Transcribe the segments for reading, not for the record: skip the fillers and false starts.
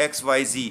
XYZ,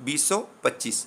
2025।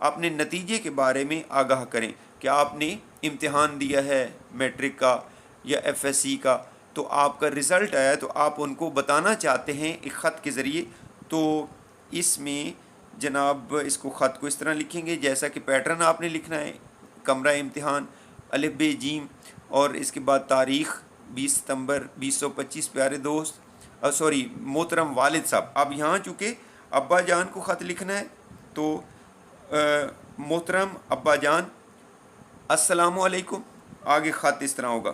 اپنے نتیجے کے بارے میں آگاہ کریں کہ آپ نے امتحان دیا ہے میٹرک کا یا ایف ایس سی کا، تو آپ کا رزلٹ آیا تو آپ ان کو بتانا چاہتے ہیں ایک خط کے ذریعے. تو اس میں جناب اس کو خط کو اس طرح لکھیں گے جیسا کہ پیٹرن آپ نے لکھنا ہے. کمرہ امتحان الف ب جیم اور اس کے بعد تاریخ 20 ستمبر 2025. پیارے دوست محترم والد صاحب، اب یہاں چونکہ ابا جان کو خط لکھنا ہے تو محترم ابا جان السلام علیکم، آگے خط اس طرح ہوگا.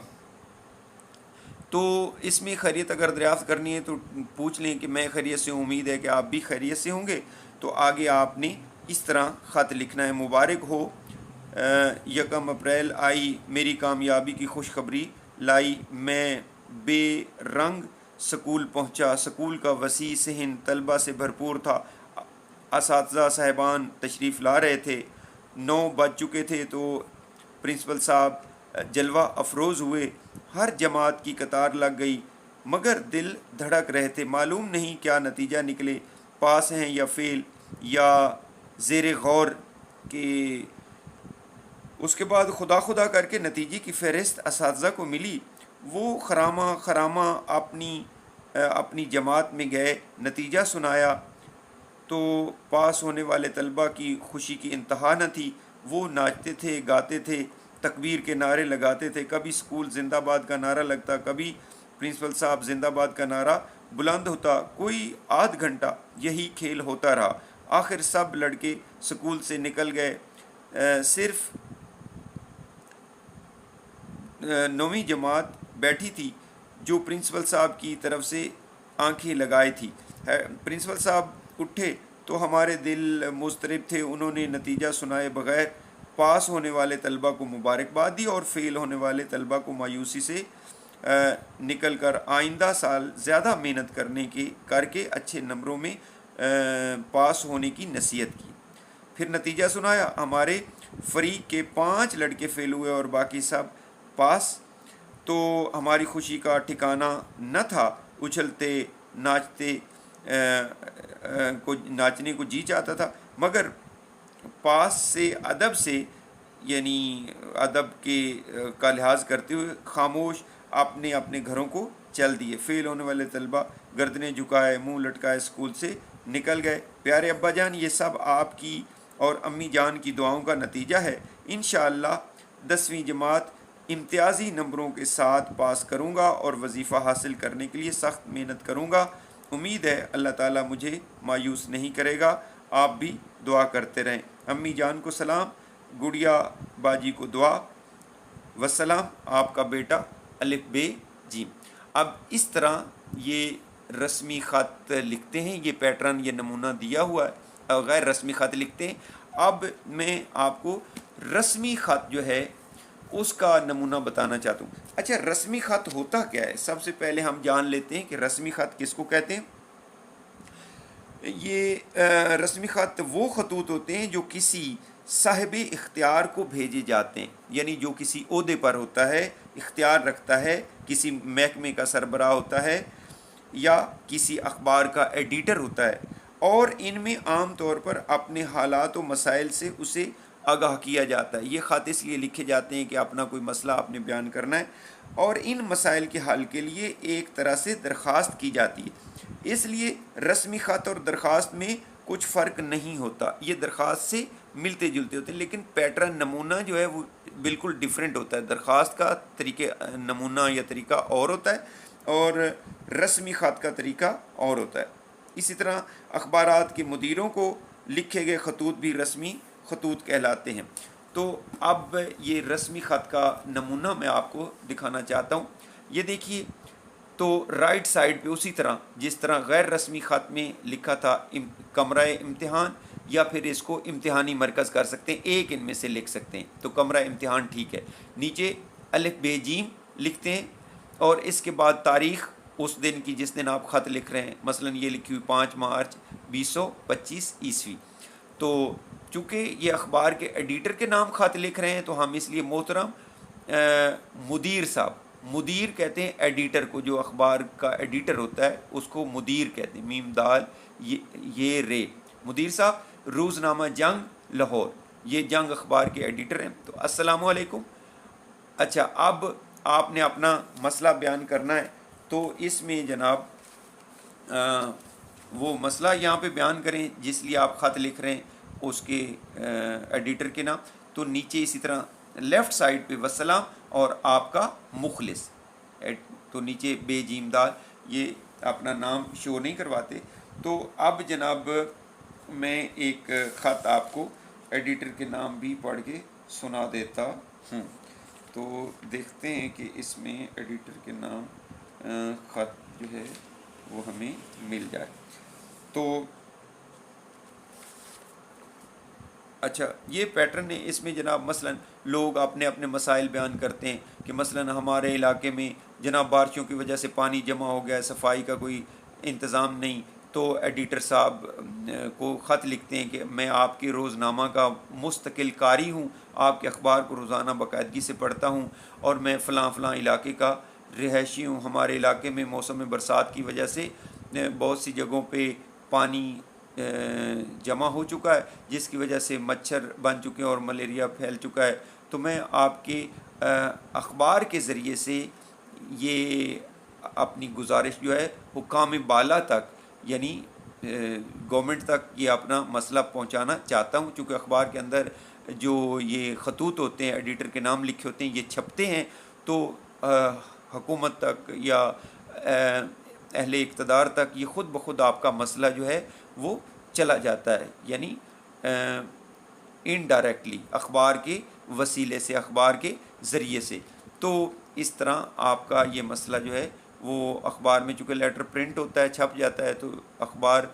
تو اس میں خیریت اگر دریافت کرنی ہے تو پوچھ لیں کہ میں خیریت سے ہوں، امید ہے کہ آپ بھی خیریت سے ہوں گے. تو آگے آپ نے اس طرح خط لکھنا ہے: مبارک ہو، 1 اپریل آئی میری کامیابی کی خوشخبری لائی، میں بے رنگ سکول پہنچا، سکول کا وسیع صحن طلبہ سے بھرپور تھا، اساتذہ صاحبان تشریف لا رہے تھے. 9 بج چکے تھے تو پرنسپل صاحب جلوہ افروز ہوئے، ہر جماعت کی قطار لگ گئی مگر دل دھڑک رہے تھے، معلوم نہیں کیا نتیجہ نکلے، پاس ہیں یا فیل یا زیر غور. کہ اس کے بعد خدا خدا کر کے نتیجے کی فہرست اساتذہ کو ملی. وہ خرامہ اپنی جماعت میں گئے، نتیجہ سنایا تو پاس ہونے والے طلبہ کی خوشی کی انتہا نہ تھی. وہ ناچتے تھے، گاتے تھے، تکبیر کے نعرے لگاتے تھے، کبھی اسکول زندہ باد کا نعرہ لگتا، کبھی پرنسپل صاحب زندہ باد کا نعرہ بلند ہوتا. کوئی آدھ گھنٹہ یہی کھیل ہوتا رہا، آخر سب لڑکے سکول سے نکل گئے. صرف 9ویں جماعت بیٹھی تھی جو پرنسپل صاحب کی طرف سے آنکھیں لگائے تھی. پرنسپل صاحب اٹھے تو ہمارے دل مضطرب تھے. انہوں نے نتیجہ سنائے بغیر پاس ہونے والے طلبہ کو مبارکباد دی اور فیل ہونے والے طلبہ کو مایوسی سے نکل کر آئندہ سال زیادہ محنت کر کے اچھے نمبروں میں پاس ہونے کی نصیحت کی. پھر نتیجہ سنایا. ہمارے فریق کے 5 لڑکے فیل ہوئے اور باقی سب پاس. تو ہماری خوشی کا ٹھکانہ نہ تھا، اچھلتے ناچنے کو جی چاہتا تھا، مگر پاس سے یعنی ادب کا لحاظ کرتے ہوئے خاموش اپنے گھروں کو چل دیے. فیل ہونے والے طلبہ گردنیں جھکائے، منہ لٹکائے اسکول سے نکل گئے. پیارے ابا جان، یہ سب آپ کی اور امی جان کی دعاؤں کا نتیجہ ہے. انشاءاللہ 10ویں جماعت امتیازی نمبروں کے ساتھ پاس کروں گا اور وظیفہ حاصل کرنے کے لیے سخت محنت کروں گا. امید ہے اللہ تعالیٰ مجھے مایوس نہیں کرے گا. آپ بھی دعا کرتے رہیں. امی جان کو سلام، گڑیا باجی کو دعا. وسلام، آپ کا بیٹا الف ب جیم. اب اس طرح یہ رسمی خط لکھتے ہیں. یہ پیٹرن، یہ نمونہ دیا ہوا ہے. غیر رسمی خط لکھتے ہیں. اب میں آپ کو رسمی خط جو ہے اس کا نمونہ بتانا چاہتا ہوں. اچھا، رسمی خط ہوتا کیا ہے؟ سب سے پہلے ہم جان لیتے ہیں کہ رسمی خط کس کو کہتے ہیں. یہ رسمی خط وہ خطوط ہوتے ہیں جو کسی صاحب اختیار کو بھیجے جاتے ہیں، یعنی جو کسی عہدے پر ہوتا ہے، اختیار رکھتا ہے، کسی محکمے کا سربراہ ہوتا ہے یا کسی اخبار کا ایڈیٹر ہوتا ہے، اور ان میں عام طور پر اپنے حالات و مسائل سے اسے آگاہ کیا جاتا ہے. یہ خط اس لیے لکھے جاتے ہیں کہ اپنا کوئی مسئلہ آپ نے بیان کرنا ہے اور ان مسائل کے حل کے لیے ایک طرح سے درخواست کی جاتی ہے. اس لیے رسمی خط اور درخواست میں کچھ فرق نہیں ہوتا، یہ درخواست سے ملتے جلتے ہوتے ہیں، لیکن پیٹرن نمونہ جو ہے وہ بالکل ڈیفرنٹ ہوتا ہے. درخواست کا طریقہ نمونہ یا طریقہ اور ہوتا ہے اور رسمی خط کا طریقہ اور ہوتا ہے. اسی طرح اخبارات کے مدیروں کو لکھے گئے خطوط بھی رسمی خطوط کہلاتے ہیں. تو اب یہ رسمی خط کا نمونہ میں آپ کو دکھانا چاہتا ہوں. یہ دیکھیے، تو رائٹ سائڈ پہ اسی طرح جس طرح غیر رسمی خط میں لکھا تھا کمرہ امتحان، یا پھر اس کو امتحانی مرکز کر سکتے ہیں، ایک ان میں سے لکھ سکتے ہیں. تو کمرہ امتحان ٹھیک ہے. نیچے الف ب جیم لکھتے ہیں اور اس کے بعد تاریخ اس دن کی جس دن آپ خط لکھ رہے ہیں. مثلا یہ لکھی ہوئی 5 مارچ 2025 عیسوی. تو چونکہ یہ اخبار کے ایڈیٹر کے نام خط لکھ رہے ہیں تو ہم اس لیے محترم مدیر صاحب، مدیر کہتے ہیں ایڈیٹر کو، جو اخبار کا ایڈیٹر ہوتا ہے اس کو مدیر کہتے ہیں، میم دال یہ رے. مدیر صاحب، روزنامہ جنگ لاہور، یہ جنگ اخبار کے ایڈیٹر ہیں۔ تو السلام علیکم۔ اچھا، اب آپ نے اپنا مسئلہ بیان کرنا ہے، تو اس میں جناب وہ مسئلہ یہاں پہ بیان کریں جس لیے آپ خط لکھ رہے ہیں اس کے ایڈیٹر کے نام، تو نیچے اسی طرح لیفٹ سائڈ پہ وسلام اور آپ کا مخلص، تو نیچے بے جیم دال، یہ اپنا نام شو نہیں کرواتے۔ تو اب جناب میں ایک خط آپ کو ایڈیٹر کے نام بھی پڑھ کے سنا دیتا ہوں، تو دیکھتے ہیں کہ اس میں ایڈیٹر کے نام خط جو ہے وہ ہمیں مل جائے۔ تو اچھا، یہ پیٹرن ہے، اس میں جناب مثلا لوگ اپنے اپنے مسائل بیان کرتے ہیں کہ مثلا ہمارے علاقے میں جناب بارشوں کی وجہ سے پانی جمع ہو گیا، صفائی کا کوئی انتظام نہیں، تو ایڈیٹر صاحب کو خط لکھتے ہیں کہ میں آپ کے روزنامہ کا مستقل قاری ہوں، آپ کے اخبار کو روزانہ باقاعدگی سے پڑھتا ہوں، اور میں فلاں فلاں علاقے کا رہائشی ہوں۔ ہمارے علاقے میں موسم برسات کی وجہ سے بہت سی جگہوں پہ پانی جمع ہو چکا ہے، جس کی وجہ سے مچھر بن چکے ہیں اور ملیریا پھیل چکا ہے۔ تو میں آپ کے اخبار کے ذریعے سے یہ اپنی گزارش جو ہے حکام بالا تک، یعنی گورنمنٹ تک یہ اپنا مسئلہ پہنچانا چاہتا ہوں، چونکہ اخبار کے اندر جو یہ خطوط ہوتے ہیں ایڈیٹر کے نام لکھے ہوتے ہیں یہ چھپتے ہیں، تو حکومت تک یا اہل اقتدار تک یہ خود بخود آپ کا مسئلہ جو ہے وہ چلا جاتا ہے، یعنی انڈائریکٹلی اخبار کے وسیلے سے، اخبار کے ذریعے سے۔ تو اس طرح آپ کا یہ مسئلہ جو ہے وہ اخبار میں، چونکہ لیٹر پرنٹ ہوتا ہے، چھپ جاتا ہے، تو اخبار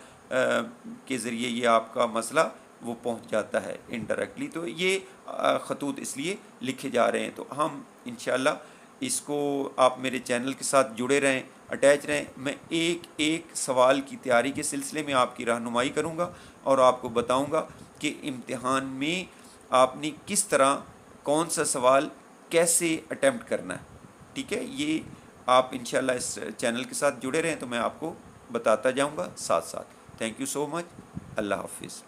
کے ذریعے یہ آپ کا مسئلہ وہ پہنچ جاتا ہے انڈائریکٹلی۔ تو یہ خطوط اس لیے لکھے جا رہے ہیں، تو ہم انشاءاللہ اس کو، آپ میرے چینل کے ساتھ جڑے رہیں، اٹیچ رہیں، میں ایک ایک سوال کی تیاری کے سلسلے میں آپ کی رہنمائی کروں گا اور آپ کو بتاؤں گا کہ امتحان میں آپ نے کس طرح کون سا سوال کیسے اٹیمپٹ کرنا ہے، ٹھیک ہے؟ یہ آپ انشاءاللہ اس چینل کے ساتھ جڑے رہیں تو میں آپ کو بتاتا جاؤں گا ساتھ ساتھ۔ تھینک یو سو مچ، اللہ حافظ۔